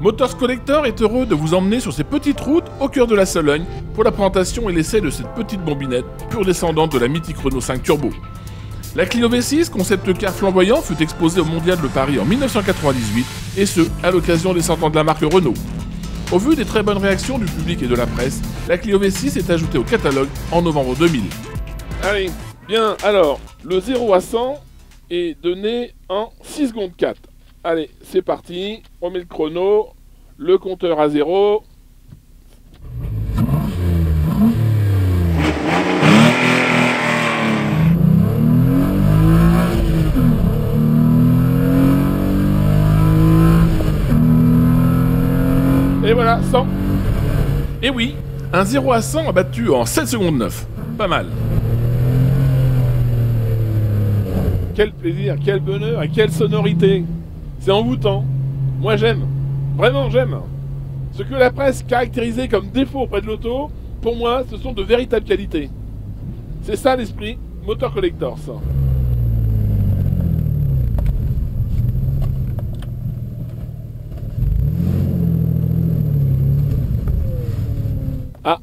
Motors Collector est heureux de vous emmener sur ces petites routes au cœur de la Sologne pour la présentation et l'essai de cette petite bombinette pure descendante de la mythique Renault 5 Turbo. La Clio V6, concept car flamboyant, fut exposée au Mondial de Paris en 1998, et ce, à l'occasion des 100 ans de la marque Renault. Au vu des très bonnes réactions du public et de la presse, la Clio V6 est ajoutée au catalogue en novembre 2000. Allez, bien, alors, le 0 à 100 est donné en 6 secondes 4. Allez, c'est parti, on met le chrono, le compteur à 0. Et voilà, 100. Et oui, un 0 à 100 abattu en 7 secondes 9. Pas mal. Quel plaisir, quel bonheur et quelle sonorité. C'est envoûtant. Moi j'aime. Vraiment j'aime. Ce que la presse caractérisait comme défaut auprès de l'auto, pour moi, ce sont de véritables qualités. C'est ça l'esprit Motor Collector, ça.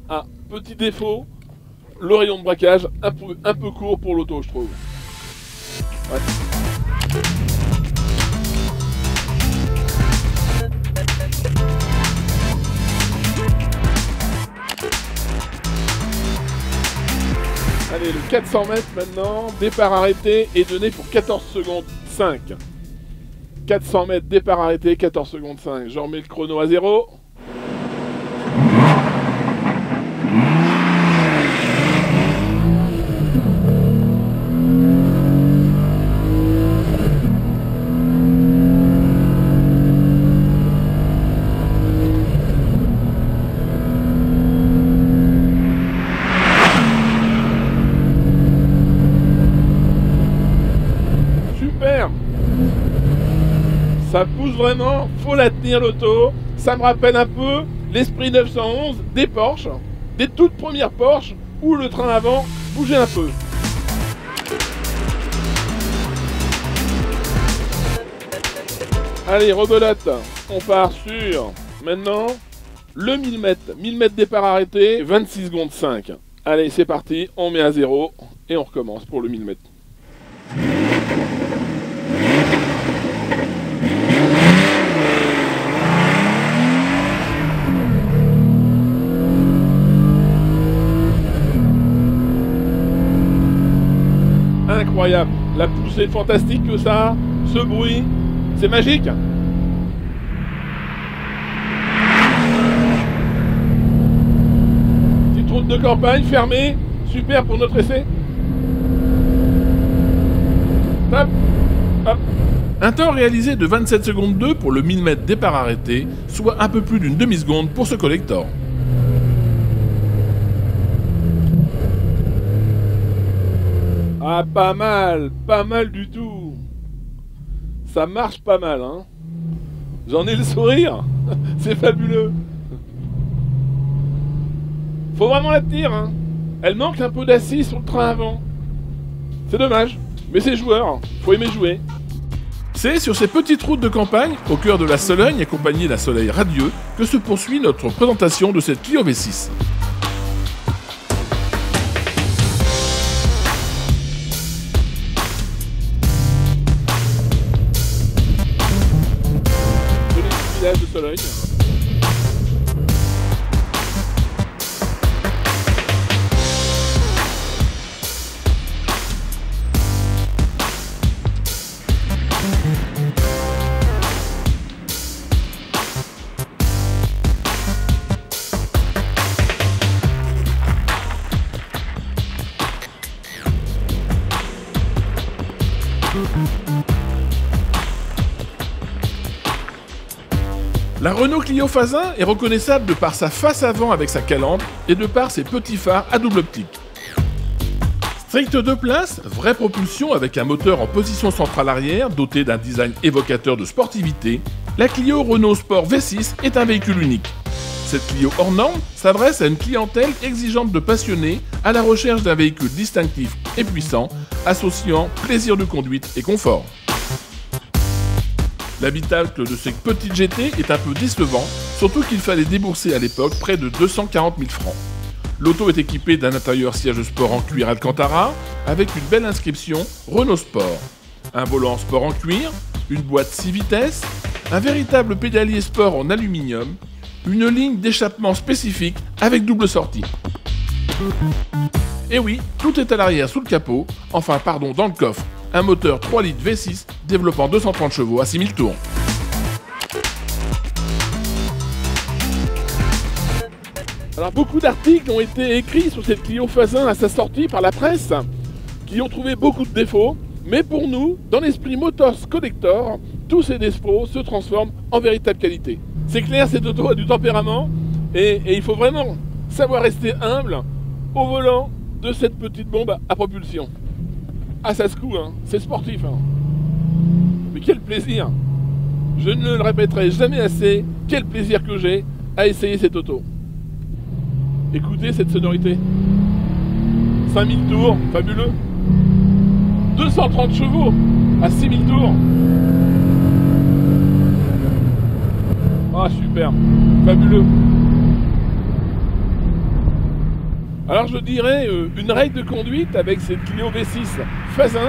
Ah, petit défaut, le rayon de braquage un peu court pour l'auto, je trouve. Ouais. Allez, le 400 mètres maintenant, départ arrêté est donné pour 14 secondes 5. 400 mètres, départ arrêté, 14 secondes 5. Je remets le chrono à 0. Ça pousse vraiment, faut la tenir l'auto. Ça me rappelle un peu l'Esprit 911 des Porsche, des toutes premières Porsche où le train avant bougeait un peu. Allez, rebelote, on part sur maintenant le 1000 mètres. 1000 mètres départ arrêté, 26 secondes 5. Allez, c'est parti, on met à 0 et on recommence pour le 1000 mètres. Incroyable, la poussée fantastique que ça a, ce bruit, c'est magique. Petite route de campagne fermée, super pour notre essai. Hop, hop. Un temps réalisé de 27 secondes 2 pour le 1000 mètres départ arrêté, soit un peu plus d'une demi-seconde pour ce collector. Ah, pas mal du tout. Ça marche pas mal, hein. J'en ai le sourire. C'est fabuleux. Faut vraiment la tenir, hein. Elle manque un peu d'assise sur le train avant. C'est dommage, mais c'est joueur. Faut aimer jouer. C'est sur ces petites routes de campagne, au cœur de la Sologne, accompagnée d'un soleil radieux, que se poursuit notre présentation de cette Clio V6. De Sologne. La Renault Clio Phase 1 est reconnaissable de par sa face avant avec sa calandre et de par ses petits phares à double optique. Strict 2 places, vraie propulsion avec un moteur en position centrale arrière doté d'un design évocateur de sportivité, la Clio Renault Sport V6 est un véhicule unique. Cette Clio hors norme s'adresse à une clientèle exigeante de passionnés à la recherche d'un véhicule distinctif et puissant, associant plaisir de conduite et confort. L'habitacle de ces petites GT est un peu décevant, surtout qu'il fallait débourser à l'époque près de 240 000 francs. L'auto est équipée d'un intérieur siège sport en cuir Alcantara, avec une belle inscription Renault Sport. Un volant sport en cuir, une boîte 6 vitesses, un véritable pédalier sport en aluminium, une ligne d'échappement spécifique avec double sortie. Et oui, tout est à l'arrière sous le capot, dans le coffre. Un moteur 3 litres V6 développant 230 chevaux à 6000 tours. Alors beaucoup d'articles ont été écrits sur cette Clio phase 1 à sa sortie par la presse, qui ont trouvé beaucoup de défauts, mais pour nous, dans l'esprit Motors Collector, tous ces défauts se transforment en véritable qualité. C'est clair, cette auto a du tempérament, et il faut vraiment savoir rester humble au volant de cette petite bombe à propulsion. Ah, ça secoue, hein, c'est sportif. Hein. Mais quel plaisir! Je ne le répéterai jamais assez, quel plaisir que j'ai à essayer cette auto. Écoutez cette sonorité. 5000 tours, fabuleux. 230 chevaux à 6000 tours. Ah, super, fabuleux. Alors je dirais une règle de conduite avec cette Clio V6 phase 1,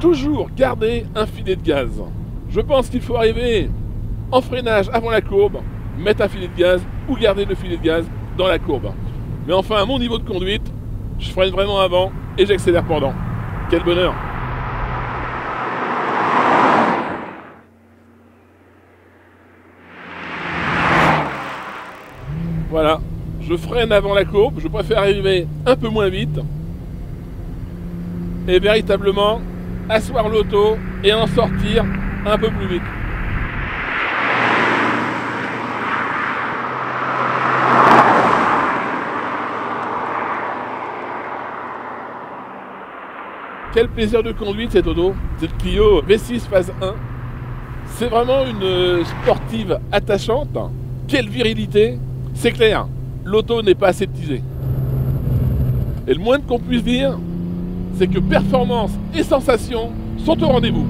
toujours garder un filet de gaz. Je pense qu'il faut arriver en freinage avant la courbe, mettre un filet de gaz ou garder le filet de gaz dans la courbe. Mais enfin, à mon niveau de conduite, je freine vraiment avant et j'accélère pendant. Quel bonheur! Voilà, je freine avant la courbe, je préfère arriver un peu moins vite et véritablement asseoir l'auto et en sortir un peu plus vite. Quel plaisir de conduite cette auto, cette Clio V6 phase 1. C'est vraiment une sportive attachante. Quelle virilité! C'est clair, l'auto n'est pas aseptisée. Et le moins qu'on puisse dire, c'est que performance et sensations sont au rendez-vous.